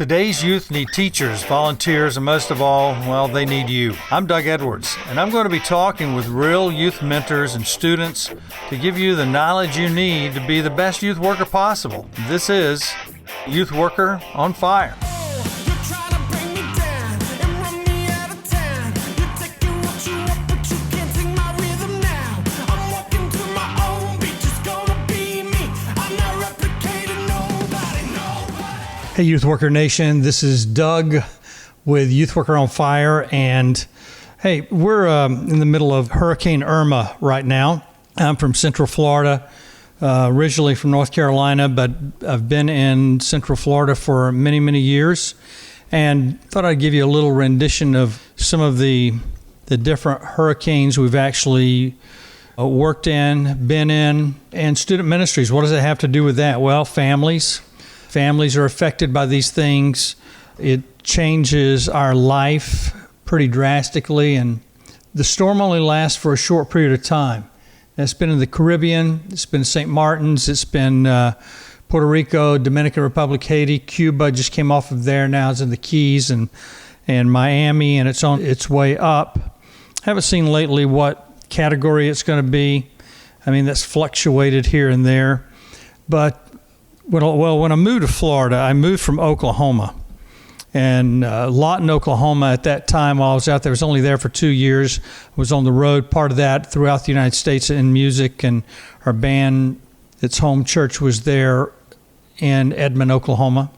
Today's youth need teachers, volunteers, and most of all, well, they need you. I'm Doug Edwards, and I'm going to be talking with real youth mentors and students to give you the knowledge you need to be the best youth worker possible. This is Youth Worker on Fire. Hey, Youth Worker Nation, this is Doug with Youth Worker on Fire, and hey, we're in the middle of Hurricane Irma right now. I'm from Central Florida, originally from North Carolina, but I've been in Central Florida for many, many years, and thought I'd give you a little rendition of some of the different hurricanes we've actually worked in, been in, and student ministries. What does it have to do with that? Well, families are affected by these things. It changes our life pretty drastically, and the storm only lasts for a short period of time. It's been in the Caribbean, it's been St. Martin's, it's been Puerto Rico, Dominican Republic, Haiti, Cuba just came off of there, now it's in the Keys and Miami, and it's on its way up. Haven't seen lately what category it's going to be. I mean, that's fluctuated here and there, but when I moved to Florida, I moved from Oklahoma. And Lawton, Oklahoma, at that time while I was out there, I was only there for 2 years. I was on the road, part of that, throughout the United States in music. And our band, its home church, was there in Edmond, Oklahoma.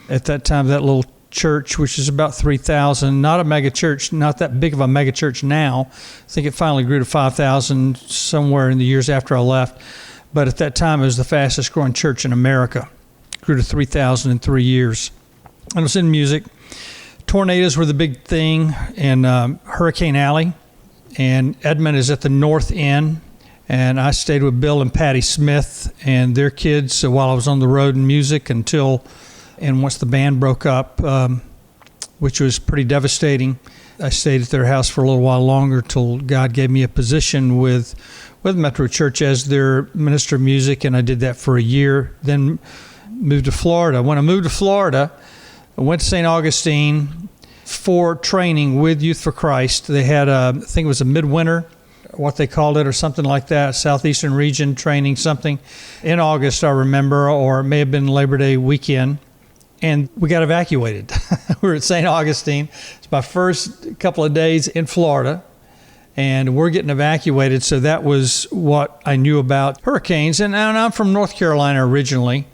At that time, that little church, which is about 3,000, not a mega church, not that big of a mega church now. I think it finally grew to 5,000 somewhere in the years after I left. But at that time, it was the fastest growing church in America. Grew to 3,000 in 3 years. And it was in music. Tornadoes were the big thing in Hurricane Alley. And Edmond is at the north end. And I stayed with Bill and Patty Smith and their kids while I was on the road in music and once the band broke up, which was pretty devastating. I stayed at their house for a little while longer till God gave me a position with Metro Church as their minister of music, and I did that for a year, then moved to Florida. When I moved to Florida, I went to St. Augustine for training with Youth for Christ. They had, I think it was a midwinter, what they called it, or something like that, Southeastern region training, something, in August, I remember, or it may have been Labor Day weekend. And we got evacuated. We were at St. Augustine. It's my first couple of days in Florida, and we're getting evacuated. So that was what I knew about hurricanes. And I'm from North Carolina originally.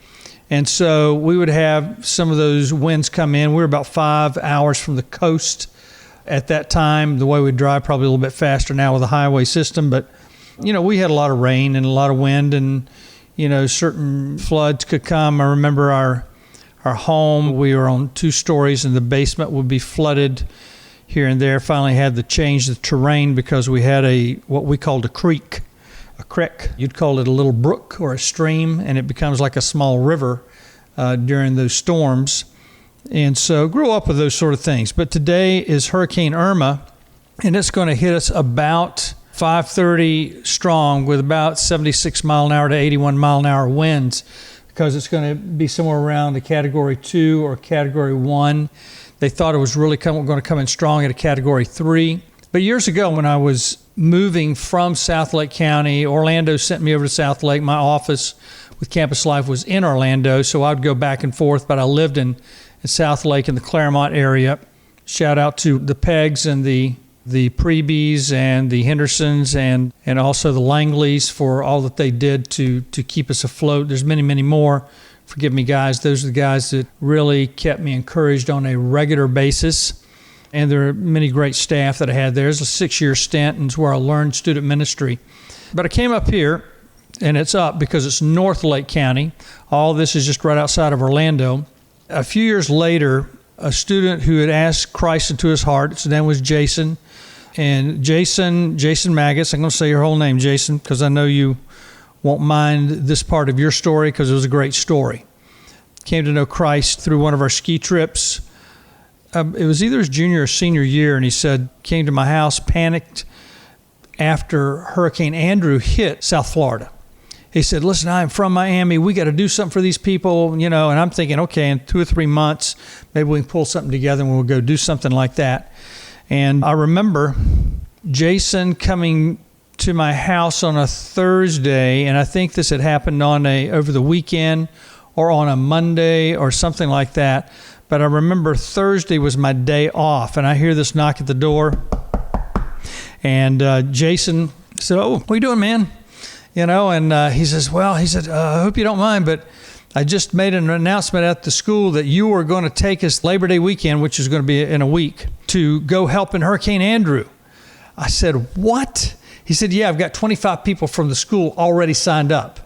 And so we would have some of those winds come in. We were about 5 hours from the coast at that time. The way we drive, probably a little bit faster now with the highway system. But, we had a lot of rain and a lot of wind, and, certain floods could come. I remember our home, we were on 2 stories, and the basement would be flooded here and there. Finally had to change the terrain because we had what we called a creek. You'd call it a little brook or a stream, and it becomes like a small river during those storms. And so grew up with those sort of things. But today is Hurricane Irma, and it's going to hit us about 5:30 strong with about 76 mile an hour to 81 mile an hour winds, because it's going to be somewhere around a Category 2 or Category 1. They thought it was really going to come in strong at a Category 3. But years ago, when I was moving from South Lake County, Orlando sent me over to South Lake. My office with Campus Life was in Orlando, so I'd go back and forth, but I lived in South Lake in the Claremont area. Shout out to the Pegs and the Preebies and the Hendersons and also the Langleys for all that they did to keep us afloat. There's many, many more. Forgive me, guys. Those are the guys that really kept me encouraged on a regular basis. And there are many great staff that I had there. It's a 6-year stint, and it's where I learned student ministry. But I came up here, and it's up because it's North Lake County. All this is just right outside of Orlando. A few years later, a student who had asked Christ into his heart, his name was Jason. And Jason Maggis, I'm going to say your whole name, Jason, because I know you won't mind this part of your story because it was a great story. Came to know Christ through one of our ski trips. It was either his junior or senior year, and he said, came to my house, panicked after Hurricane Andrew hit South Florida. he said, listen, I'm from Miami. We got to do something for these people, you know. And I'm thinking, okay, in 2 or 3 months, maybe we can pull something together and we'll go do something like that. And I remember Jason coming to my house on a Thursday, and I think this had happened over the weekend or on a Monday or something like that. But I remember Thursday was my day off, and I hear this knock at the door. And Jason said, oh, what are you doing, man? You know, and he says, I hope you don't mind, but I just made an announcement at the school that you were going to take us Labor Day weekend, which is going to be in a week, to go help in Hurricane Andrew. I said, what? He said, yeah, I've got 25 people from the school already signed up.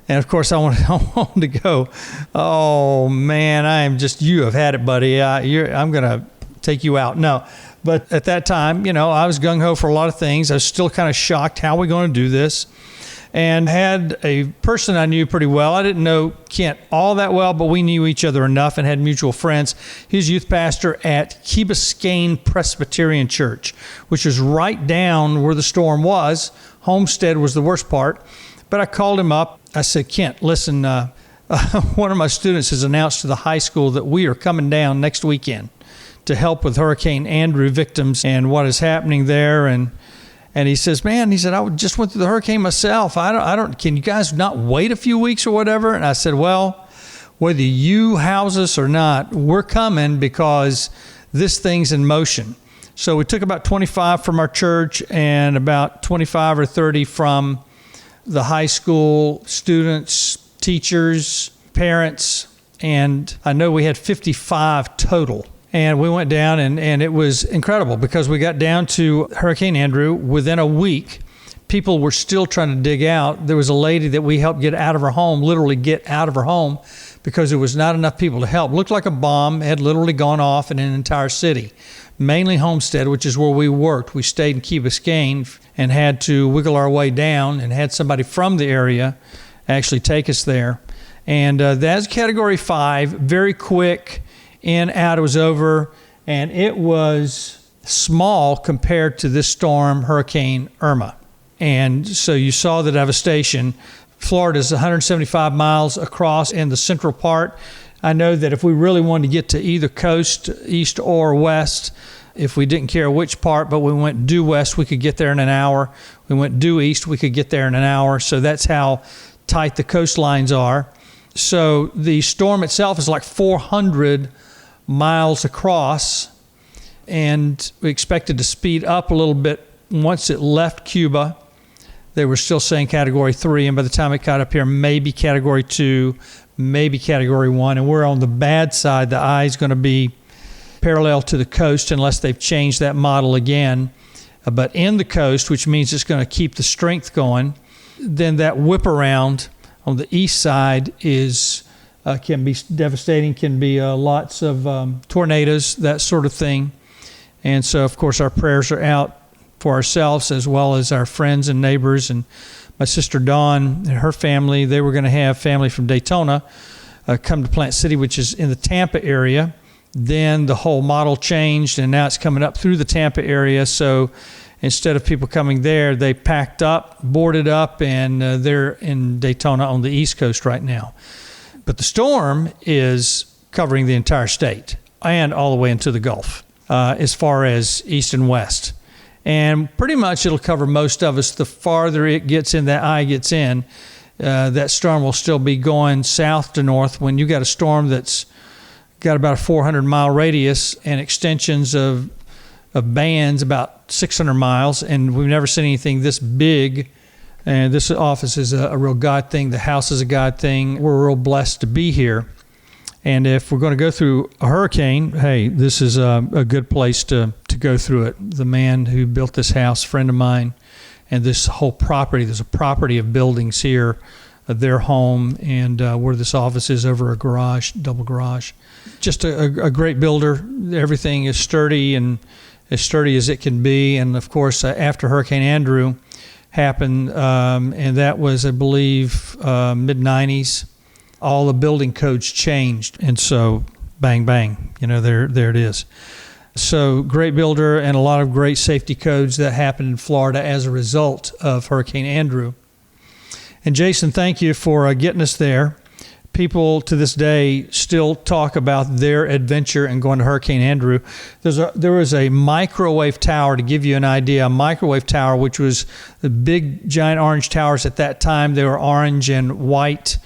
And of course, I wanted to go, oh man, you have had it, buddy. I'm going to take you out. No. But at that time, you know, I was gung-ho for a lot of things. I was still kind of shocked, how are we going to do this? And had a person I knew pretty well. I didn't know Kent all that well, but we knew each other enough and had mutual friends. He's youth pastor at Key Biscayne Presbyterian Church, which is right down where the storm was. Homestead was the worst part. But I called him up. I said, Kent, listen, one of my students has announced to the high school that we are coming down next weekend to help with Hurricane Andrew victims and what is happening there. And he says, man, I just went through the hurricane myself. Can you guys not wait a few weeks or whatever? And I said, well, whether you house us or not, we're coming because this thing's in motion. So we took about 25 from our church and about 25 or 30 from the high school, students, teachers, parents, and I know we had 55 total. And we went down, and it was incredible because we got down to Hurricane Andrew. Within a week, people were still trying to dig out. There was a lady that we helped get out of her home, literally get out of her home, because there was not enough people to help. Looked like a bomb had literally gone off in an entire city, mainly Homestead, which is where we worked. We stayed in Key Biscayne and had to wiggle our way down and had somebody from the area actually take us there. And that's Category 5, very quick. In, out, it was over, and it was small compared to this storm, Hurricane Irma. And so you saw the devastation. Florida is 175 miles across in the central part. I know that if we really wanted to get to either coast, east or west, if we didn't care which part, but we went due west, we could get there in an hour. We went due east, we could get there in an hour. So that's how tight the coastlines are. So the storm itself is like 400 miles across, and we expected to speed up a little bit once it left Cuba. They were still saying Category 3, and by the time it got up here, maybe Category 2, maybe Category 1, and we're on the bad side. The eye is going to be parallel to the coast unless they've changed that model again. But in the coast, which means it's going to keep the strength going, then that whip around on the east side can be devastating, can be lots of tornadoes, that sort of thing. And so, of course, our prayers are out for ourselves as well as our friends and neighbors. And my sister Dawn and her family, they were going to have family from Daytona come to Plant City, which is in the Tampa area. Then the whole model changed, and now it's coming up through the Tampa area. So instead of people coming there, they packed up, boarded up, and they're in Daytona on the East Coast right now. But the storm is covering the entire state and all the way into the Gulf as far as east and west. And pretty much it'll cover most of us. The farther it gets in, that eye gets in, that storm will still be going south to north. When you got a storm that's got about a 400-mile radius and extensions of bands about 600 miles, and we've never seen anything this big. And this office is a real God thing. The house is a God thing. We're real blessed to be here. And if we're going to go through a hurricane, hey, this is a good place to go through it. The man who built this house, a friend of mine, and this whole property, there's a property of buildings here, their home, and where this office is over a garage, double garage. Just a great builder. Everything is sturdy and as sturdy as it can be. And, of course, after Hurricane Andrew happened, and that was, I believe, mid-90s. All the building codes changed, and so bang, bang, there it is. So great builder and a lot of great safety codes that happened in Florida as a result of Hurricane Andrew. And Jason, thank you for getting us there. People to this day still talk about their adventure in going to Hurricane Andrew. There was a microwave tower, to give you an idea, a microwave tower, which was the big giant orange towers at that time. They were orange and white,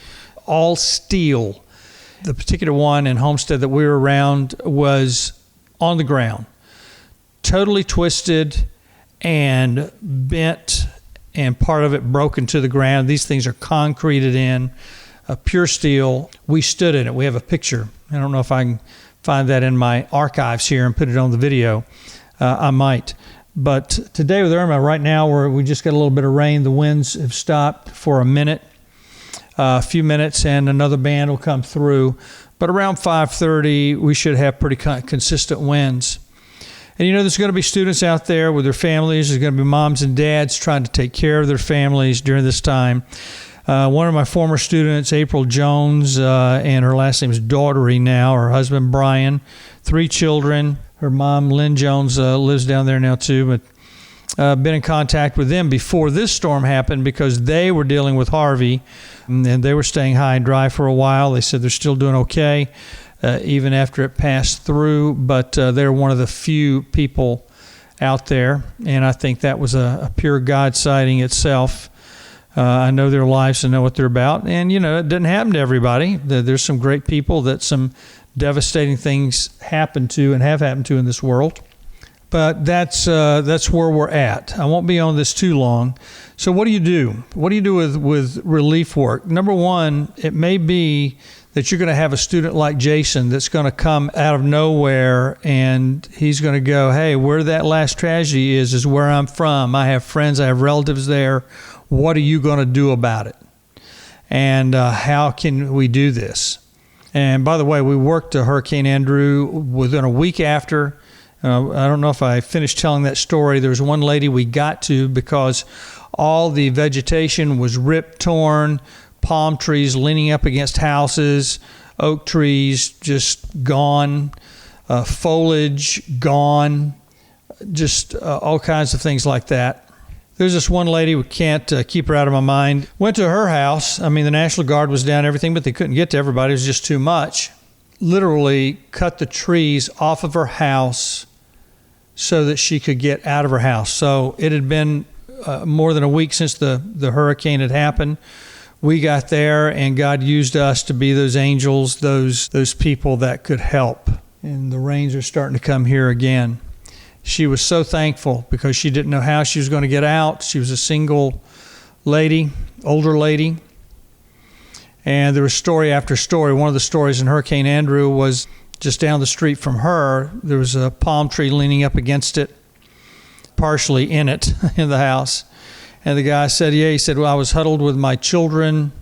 all steel. The particular one in Homestead that we were around was on the ground, totally twisted and bent, and part of it broken to the ground. These things are concreted in. Pure steel. We stood in it. We have a picture. I don't know if I can find that in my archives here and put it on the video. I might. But today with Irma, right now we just got a little bit of rain. The winds have stopped for a few minutes, and another band will come through. But around 5:30, we should have pretty consistent winds. And there's going to be students out there with their families. There's going to be moms and dads trying to take care of their families during this time. One of my former students, April Jones, and her last name is Daughtery now, her husband Brian, 3 children. Her mom, Lynn Jones, lives down there now too, but been in contact with them before this storm happened because they were dealing with Harvey, and they were staying high and dry for a while. They said they're still doing okay, even after it passed through, but they're one of the few people out there, and I think that was a pure God sighting itself. I know their lives and know what they're about. And, it doesn't happen to everybody. There's some great people that some devastating things happen to and have happened to in this world. But that's where we're at. I won't be on this too long. So what do you do? What do you do with relief work? Number one, it may be that you're going to have a student like Jason that's going to come out of nowhere, and he's going to go, hey, where that last tragedy is where I'm from. I have friends, I have relatives there. What are you going to do about it? And how can we do this? And by the way, we worked Hurricane Andrew within a week after. I don't know if I finished telling that story. There was one lady we got to because all the vegetation was ripped, torn, palm trees leaning up against houses, oak trees just gone, foliage gone, just all kinds of things like that. There's this one lady, we can't keep her out of my mind. Went to her house. I mean, the National Guard was down, everything, but they couldn't get to everybody. It was just too much. Literally cut the trees off of her house so that she could get out of her house. So it had been more than a week since the hurricane had happened. We got there, and God used us to be those angels, those people that could help. And the rains are starting to come here again. She was so thankful because she didn't know how she was going to get out. She was a single lady, older lady. And there was story after story. One of the stories in Hurricane Andrew was just down the street from her. There was a palm tree leaning up against it, partially in it, in the house. And the guy said, he said, well, I was huddled with my children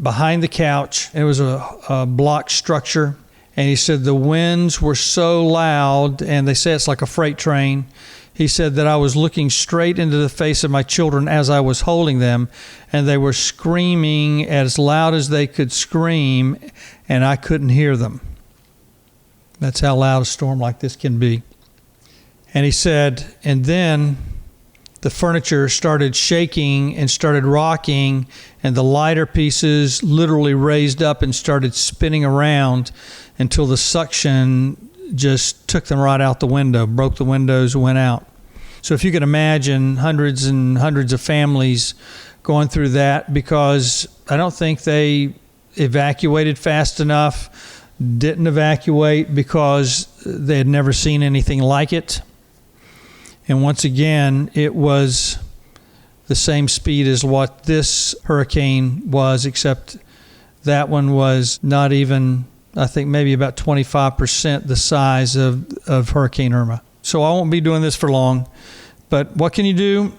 behind the couch. It was a block structure. And he said the winds were so loud, and they say it's like a freight train. He said that I was looking straight into the face of my children as I was holding them, and they were screaming as loud as they could scream, and I couldn't hear them. That's how loud a storm like this can be. And he said, and then the furniture started shaking and started rocking, and the lighter pieces literally raised up and started spinning around until the suction just took them right out the window, broke the windows, went out. So if you can imagine hundreds and hundreds of families going through that, because I don't think they evacuated fast enough, didn't evacuate because they had never seen anything like it. And once again, it was the same speed as what this hurricane was, except that one was not even, I think maybe about 25% the size of Hurricane Irma. So I won't be doing this for long, but what can you do?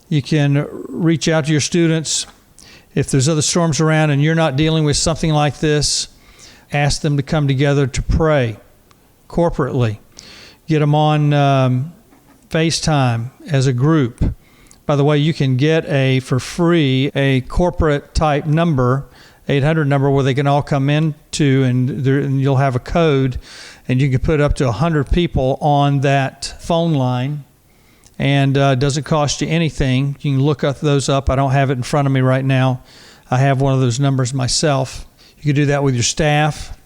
You can reach out to your students. If there's other storms around and you're not dealing with something like this, ask them to come together to pray corporately. Get them on FaceTime as a group. By the way, you can get for free a corporate type number, 800 number, where they can all come into, and you'll have a code, and you can put up to 100 people on that phone line, and it doesn't cost you anything. You can look those up. I don't have it in front of me right now. I have one of those numbers myself. You can do that with your staff.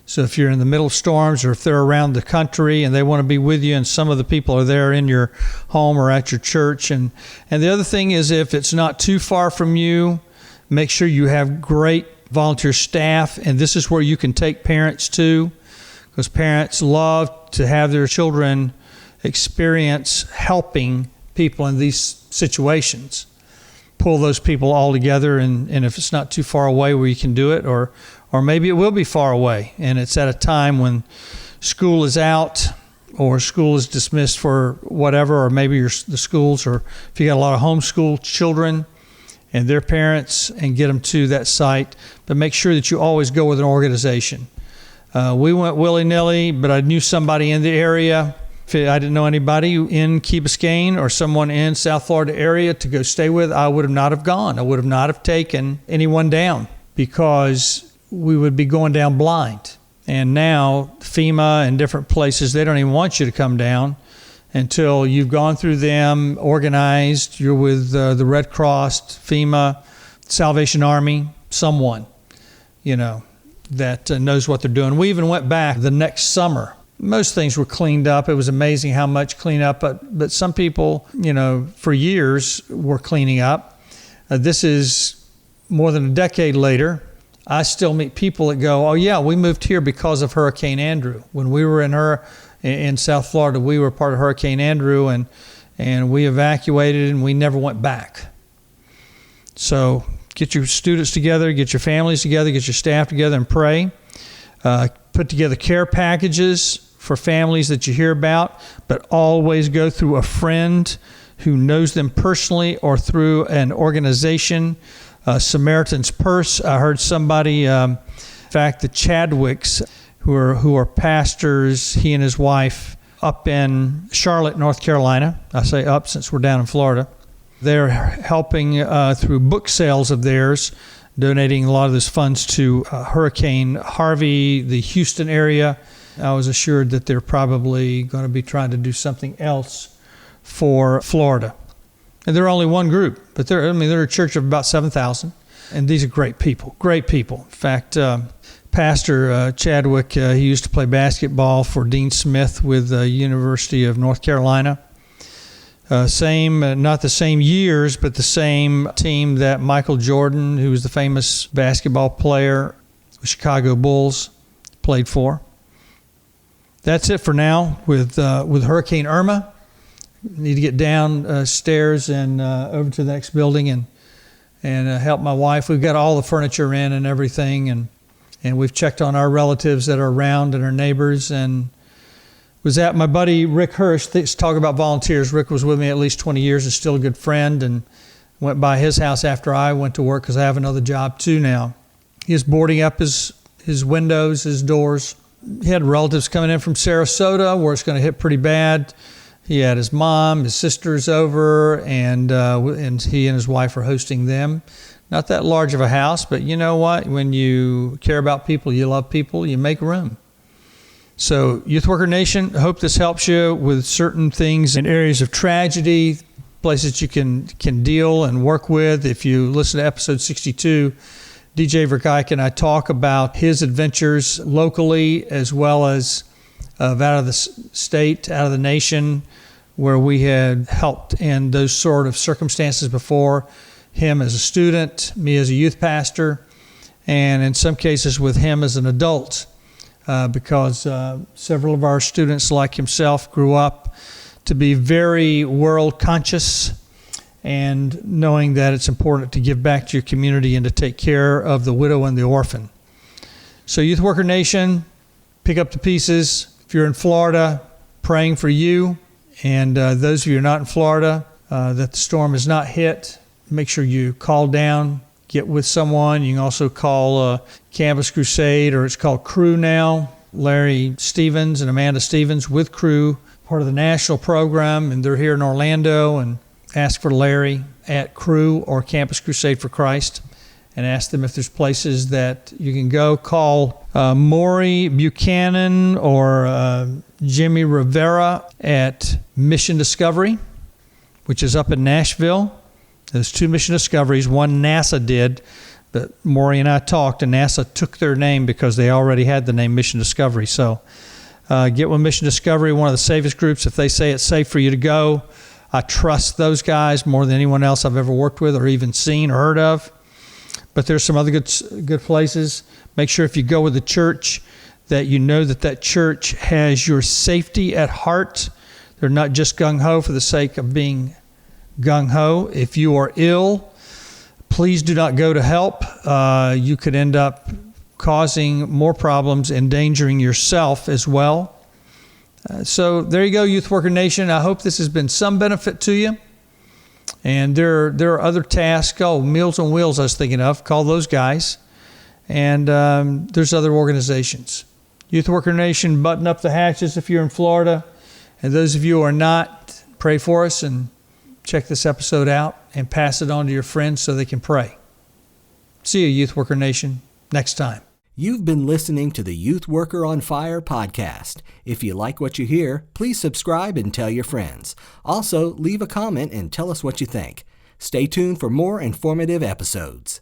So if you're in the middle of storms, or if they're around the country and they want to be with you, and some of the people are there in your home or at your church. And the other thing is, if it's not too far from you, make sure you have great volunteer staff. And this is where you can take parents to, because parents love to have their children experience helping people in these situations. Pull those people all together, and if it's not too far away where you can do it, or maybe it will be far away and it's at a time when school is out or school is dismissed for whatever, or maybe the schools, or if you got a lot of homeschool children and their parents, and get them to that site. But make sure that you always go with an organization. We went willy-nilly, but I knew somebody in the area. If I didn't know anybody in Key Biscayne or someone in South Florida area to go stay with, I would have not have gone. I would have not have taken anyone down, because we would be going down blind. And now FEMA and different places, they don't even want you to come down until you've gone through them, organized, you're with the Red Cross, FEMA, Salvation Army, someone, that knows what they're doing. We even went back the next summer. Most things were cleaned up. It was amazing how much cleanup, but some people, for years were cleaning up. This is more than a decade later. I still meet people that go, oh yeah, we moved here because of Hurricane Andrew. When we were in South Florida, we were part of Hurricane Andrew, and we evacuated, and we never went back. So get your students together, get your families together, get your staff together, and pray. Put together care packages for families that you hear about, but always go through a friend who knows them personally, or through an organization. Samaritan's Purse. I heard somebody, in fact, the Chadwicks, who are pastors, he and his wife, up in Charlotte, North Carolina. I say up since we're down in Florida. They're helping through book sales of theirs, donating a lot of those funds to Hurricane Harvey, the Houston area. I was assured that they're probably going to be trying to do something else for Florida. And they're only one group, but they're a church of about 7,000. And these are great people, great people. In fact, Pastor Chadwick, he used to play basketball for Dean Smith with the University of North Carolina. Not the same years, but the same team that Michael Jordan, who was the famous basketball player with Chicago Bulls, played for. That's it for now with Hurricane Irma. Need to get downstairs and over to the next building and help my wife. We've got all the furniture in and everything, and we've checked on our relatives that are around and our neighbors. And was at my buddy Rick Hirsch. Let's talk about volunteers. Rick was with me at least 20 years and still a good friend, and went by his house after I went to work because I have another job too now. He was boarding up his windows, his doors. He had relatives coming in from Sarasota where it's going to hit pretty bad. He had his mom, his sisters over, and he and his wife are hosting them. Not that large of a house, but you know what? When you care about people, you love people, you make room. So, Youth Worker Nation, I hope this helps you with certain things in areas of tragedy, places you can deal and work with. If you listen to episode 62, DJ Verkuyk and I talk about his adventures locally as well as out of the state, out of the nation, where we had helped in those sort of circumstances before. Him as a student, me as a youth pastor, and in some cases with him as an adult, because several of our students, like himself, grew up to be very world conscious, and knowing that it's important to give back to your community and to take care of the widow and the orphan. So Youth Worker Nation, pick up the pieces. If you're in Florida, praying for you, and those of you who are not in Florida, that the storm has not hit, make sure you call down, get with someone. You can also call Campus Crusade, or it's called Crew now. Larry Stevens and Amanda Stevens with Crew, part of the national program, and they're here in Orlando. And ask for Larry at Crew or Campus Crusade for Christ, and ask them if there's places that you can go. Call Maury Buchanan or Jimmy Rivera at Mission Discovery. which is up in Nashville. There's 2 mission discoveries. One NASA did, but Maury and I talked, and NASA took their name because they already had the name Mission Discovery. So get with Mission Discovery, one of the safest groups. If they say it's safe for you to go, I trust those guys more than anyone else I've ever worked with or even seen or heard of. But there's some other good places. Make sure if you go with the church that you know that church has your safety at heart. They're not just gung-ho for the sake of being gung-ho. If you are ill, please do not go to help. You could end up causing more problems, endangering yourself as well. So there you go, Youth Worker Nation. I hope this has been some benefit to you. And there are other tasks. Oh, Meals on Wheels I was thinking of. Call those guys. And there's other organizations. Youth Worker Nation, button up the hatches if you're in Florida. And those of you who are not, pray for us and check this episode out and pass it on to your friends so they can pray. See you, Youth Worker Nation, next time. You've been listening to the Youth Worker on Fire podcast. If you like what you hear, please subscribe and tell your friends. Also, leave a comment and tell us what you think. Stay tuned for more informative episodes.